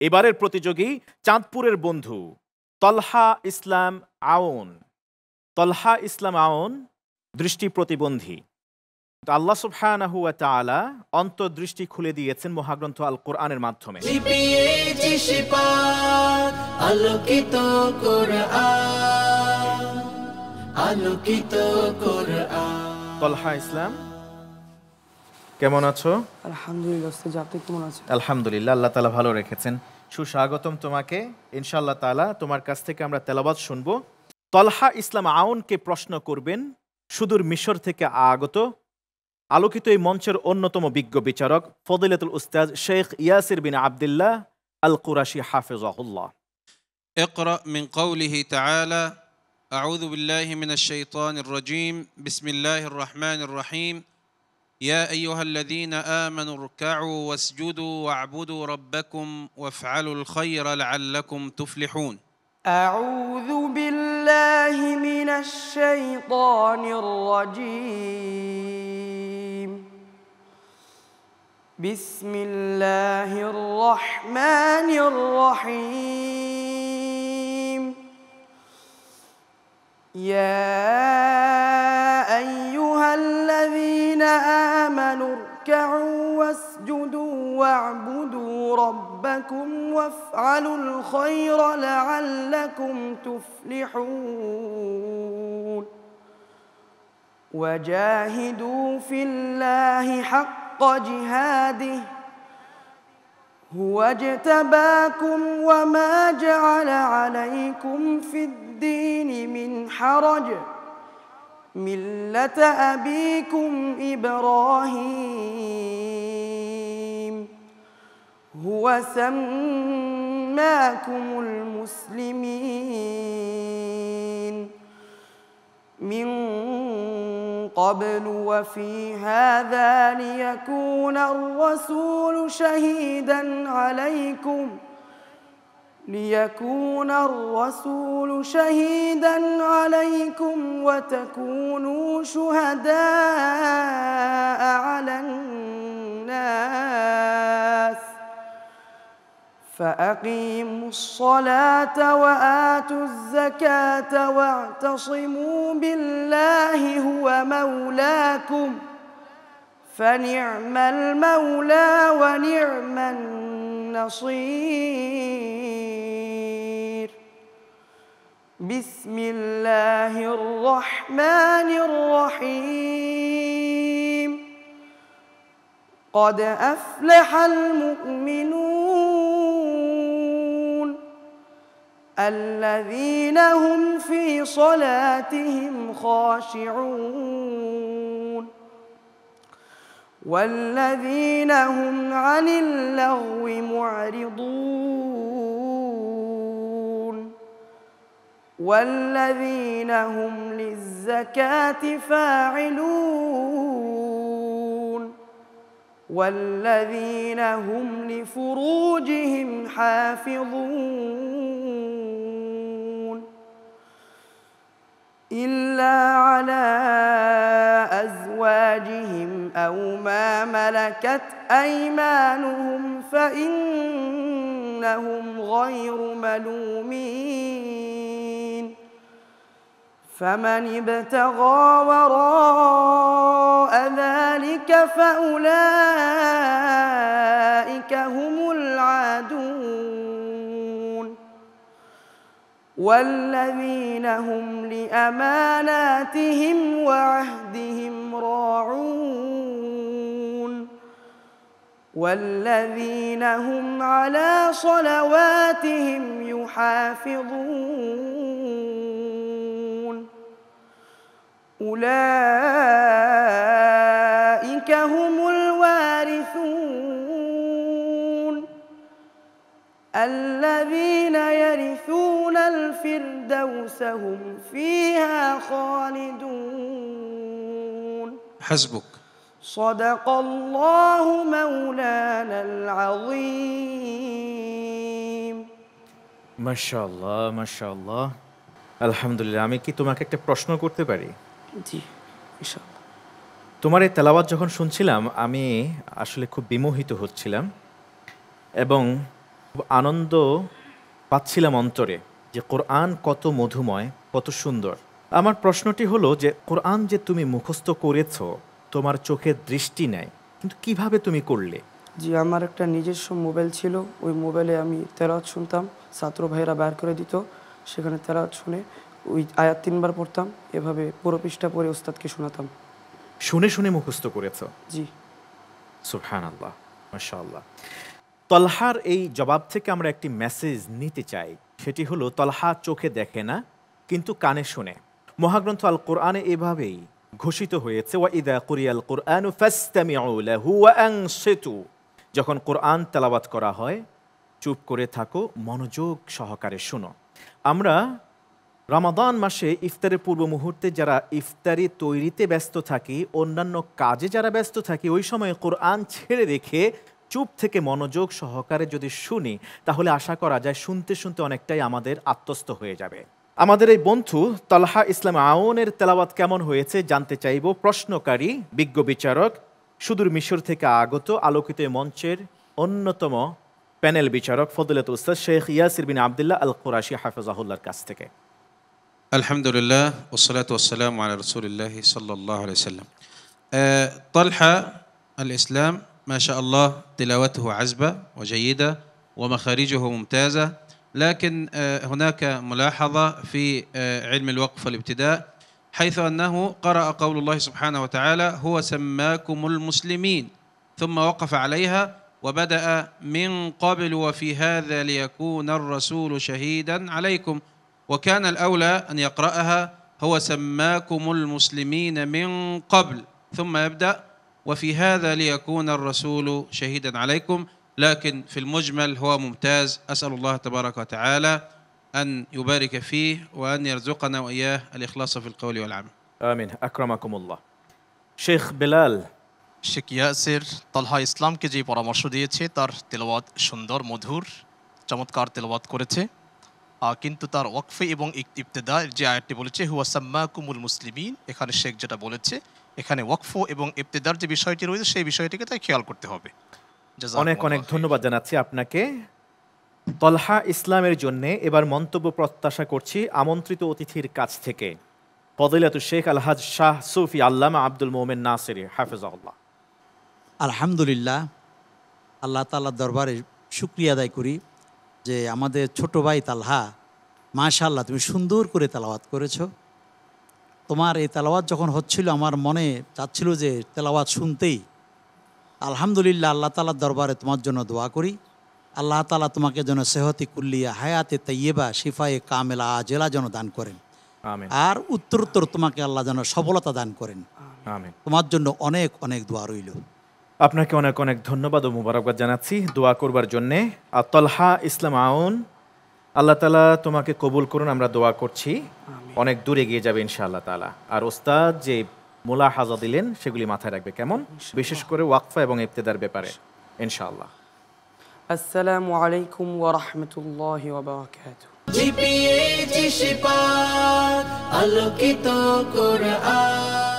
এবারের প্রতিযোগী চাঁদপুরের বন্ধু তলহা ইসলাম আওন। তলহা ইসলাম আওন দৃষ্টি প্রতিবন্ধী। আল্লাহ সুবহানাহু ওয়া তাআলা অন্তর্দৃষ্টি খুলে দিয়েছেন মহাগ্রন্থ আল কোরআনের মাধ্যমে। আলোকিত কোরআন, আলোকিত কোরআন। তলহা ইসলাম, কেমন আছো? আলহামদুলিল্লাহ। আপনি কেমন আছেন? আলহামদুলিল্লাহ, আল্লাহ তাআলা ভালো রেখেছেন। সুস্বাগতম তোমাকে। ইনশাআল্লাহ তাআলা তোমার কাছ থেকে আমরা তেলাওয়াত শুনবো। তলহা ইসলাম আওনকে প্রশ্ন করবেন সুদূর মিশর থেকে আগত আলোকিত এই মঞ্চের অন্যতম বিজ্ঞ বিচারক ফদিলাতুল উস্তাদ শেখ ইয়াসির বিন আব্দুল্লাহ আল কুরাশি হাফিজাহুল্লাহ। اقرأ من قوله تعالى: أعوذ بالله من الشيطان الرجيم، بسم الله الرحمن الرحيم، يا أيها الذين آمنوا اركعوا واسجدوا واعبدوا ربكم وافعلوا الخير لعلكم تفلحون. أعوذ بالله من الشيطان الرجيم، بسم الله الرحمن الرحيم. يا أيها الذين آمنوا اركعوا واسجدوا واعبدوا ربكم وافعلوا الخير لعلكم تفلحون. وجاهدوا في الله حق جهاده هو اجتباكم وما جعل عليكم في الدين من حرج ملة أبيكم إبراهيم هو سماكم المسلمين من قبل وفي هذا ليكون الرسول شهيدا عليكم وتكونوا شهداء على الناس فأقيموا الصلاة وآتوا الزكاة واعتصموا بالله هو مولاكم فنعم المولى ونعم النصير. بسم الله الرحمن الرحيم. قد أفلح المؤمنون الذين هم في صلاتهم خاشعون والذين هم عن اللغو معرضون والذين هم للزكاة فاعلون والذين هم لفروجهم حافظون إلا على أزواجهم أو ما ملكت أيمانهم فإنهم غير ملومين. فمن ابتغى وراء ذلك فأولئك هم العادون والذين هم لأماناتهم وعهدهم راعون والذين هم على صلواتهم يحافظون أولئك هم الوارثون الذين يرثون الفردوس هم فيها خالدون. حسبك. صدق الله مولانا العظيم. মাশাআল্লাহ, মাশাআল্লাহ, আলহামদুলিল্লাহ। আমি কি তোমাকে একটা প্রশ্ন করতে পারি? জি, ইনশাআল্লাহ। তোমার এই তেলাওয়াত যখন শুনছিলাম আমি আসলে খুব বিমোহিত হচ্ছিলাম এবং খুব আনন্দ পাচ্ছিলাম অন্তরে যে কোরআন কত মধুময়, কত সুন্দর। আমার প্রশ্নটি হলো যে কোরআন যে তুমি মুখস্থ করেছো, তোমার চোখের দৃষ্টি নেই, কিন্তু কিভাবে তুমি করলে? জি, আমার একটা নিজস্ব মোবাইল ছিল, ওই মোবাইলে আমি তেলাওয়াত শুনতাম, ছাত্র ভাইয়েরা বের করে দিত, সেখানে তেলাওয়াত শুনে ওই আয়াত 3বার পড়তাম, এভাবে পুরো পৃষ্ঠা পড়ে ওস্তাদকে শোনাতাম। শুনে শুনে মুখস্থ করেছো? জি। সুবহানাল্লাহ, মাশাআল্লাহ। তলহার এই জবাব থেকে আমরা একটি মেসেজ নিতে চাই, সেটি হলো তলহা চোখে দেখে না কিন্তু কানে শুনে। মহাগ্রন্থ আল কোরআনে এভাবেই ঘোষিত হয়েছে, ওয়া ইযা কুরিয়াল কুরআনু ফাসতামিউ লাহু ওয়া আনসিতু। যখন কোরআন তেলাওয়াত করা হয় চুপ করে থাকো, মনোযোগ সহকারে শোনো। আমরা রমাদান মাসে ইফতারের পূর্ব মুহূর্তে যারা ইফতারি তৈরিতে ব্যস্ত থাকি, অন্যান্য কাজে যারা ব্যস্ত থাকি, ওই সময় কোরআন ছেড়ে রেখে চুপ থেকে মনোযোগ সহকারে যদি শুনি, তাহলে আশা করা যায় শুনতে শুনতে অনেকটাই আমাদের আত্মস্থ হয়ে যাবে। আমাদের এই বন্ধু তালহা ইসলাম আউনের তেলাওয়াত কেমন হয়েছে জানতে চাইব। প্রশ্নকারী বিজ্ঞ বিচারক, সুদূর মিশর থেকে আগত আলোকিত মঞ্চের অন্যতম প্যানেল বিচারক ফজিলাতুল উস্তাদ শেখ ইয়াসির বিন আব্দুল্লাহ আল কুরাশি হাফিজাহুল্লাহর কাছ থেকে। আলহামদুলিল্লাহ ওয়াসসালাতু ওয়াসসালামু আলা রাসূলিল্লাহ সাল্লাল্লাহু আলাইহি ওয়াসাল্লাম। طلحة الإسلام ما شاء الله تلاوته عذبة وجيدة ومخارجه ممتازة، لكن هناك ملاحظة في علم الوقف والابتداء، حيث أنه قرأ قول الله سبحانه وتعالى هو سماكم المسلمين، ثم وقف عليها وبدأ من قبل وفي هذا ليكون الرسول شهيدا عليكم، وكان الأولى أن يقرأها هو سماكم المسلمين من قبل ثم يبدأ وفي هذا ليكون الرسول شهيدا عليكم، لكن في المجمل هو ممتاز. أسأل الله تبارك وتعالى أن يبارك فيه وأن يرزقنا وإياه الإخلاص في القول والعمل. আমিন, আকরামাকুমুল্লাহ। শেখ বেলাল, শেখ ইয়াসির তালহা ইসলামকে যে পরামর্শ দিয়েছে, তার তেলাওয়াত সুন্দর, মধুর, চমৎকার তেলাওয়াত করেছে, কিন্তু তার ওয়াকফে এবং ইবতিদা যে আয়াতটি বলেছে হুয়া সাম্মাকুমুল মুসলিমিন, এখানে শেখ যেটা বলেছে, এখানে ওয়াকফ এবং ইবতিদার যে বিষয়টি রয়েছে সেই বিষয়টিকে তাই খেয়াল করতে হবে। অনেক অনেক ধন্যবাদ জানাচ্ছি আপনাকে। তলহা ইসলামের জন্য এবার মন্তব্য প্রত্যাশা করছি আমন্ত্রিত অতিথির কাছ থেকে। ফজিলাতুল শেখ আলহাজ শাহ সুফি আল্লামা আব্দুল মোমেন নাসিরি হাফিজাহুল্লাহ। আলহামদুলিল্লাহ, আল্লাহ তাআলার দরবারে শুকরিয়া আদায় করি যে আমাদের ছোট ভাই তালহা, মাশাআল্লাহ তুমি সুন্দর করে তেলাওয়াত করেছো। তোমার এই তেলাওয়াত যখন হচ্ছিল আমার মনে চাচ্ছিল যে তেলাওয়াত শুনতেই। আলহামদুলিল্লাহ, আল্লাহ তাআলার দরবারে তোমার জন্য দোয়া করি, আল্লাহ তাআলা তোমাকে যেন সেহতি কুল্লিয়া, হায়াতে তাইয়্যিবা, শিফায়ে কামেলা আজেলা যেন দান করেন। আমিন। আর উত্তরোত্তর তোমাকে আল্লাহ যেন সফলতা দান করেন। আমিন। তোমার জন্য অনেক অনেক দোয়া রইল। আপনাকে অনেক অনেক ধন্যবাদ ও মুবারকবাদ জানাচ্ছি দোয়া করবার জন্যে। আর তলহা ইসলাম আউন, আল্লাহ তাআলা তোমাকে কবুল করুন, আমরা দোয়া করছি। অনেক দূরে গিয়ে যাবে ইনশাআল্লাহ তাআলা। আর ওস্তাদ যে মুলাহাজা দিলেন সেগুলি মাথায় রাখবে, কেমন, বিশেষ করে ওয়াকফা এবং ইবতিদার ব্যাপারে ইনশাআল্লাহ। আসসালামু আলাইকুম ওয়া রাহমাতুল্লাহি ওয়া বারাকাতুহু। জিপিএ শিপা আলোকিত কোরআন।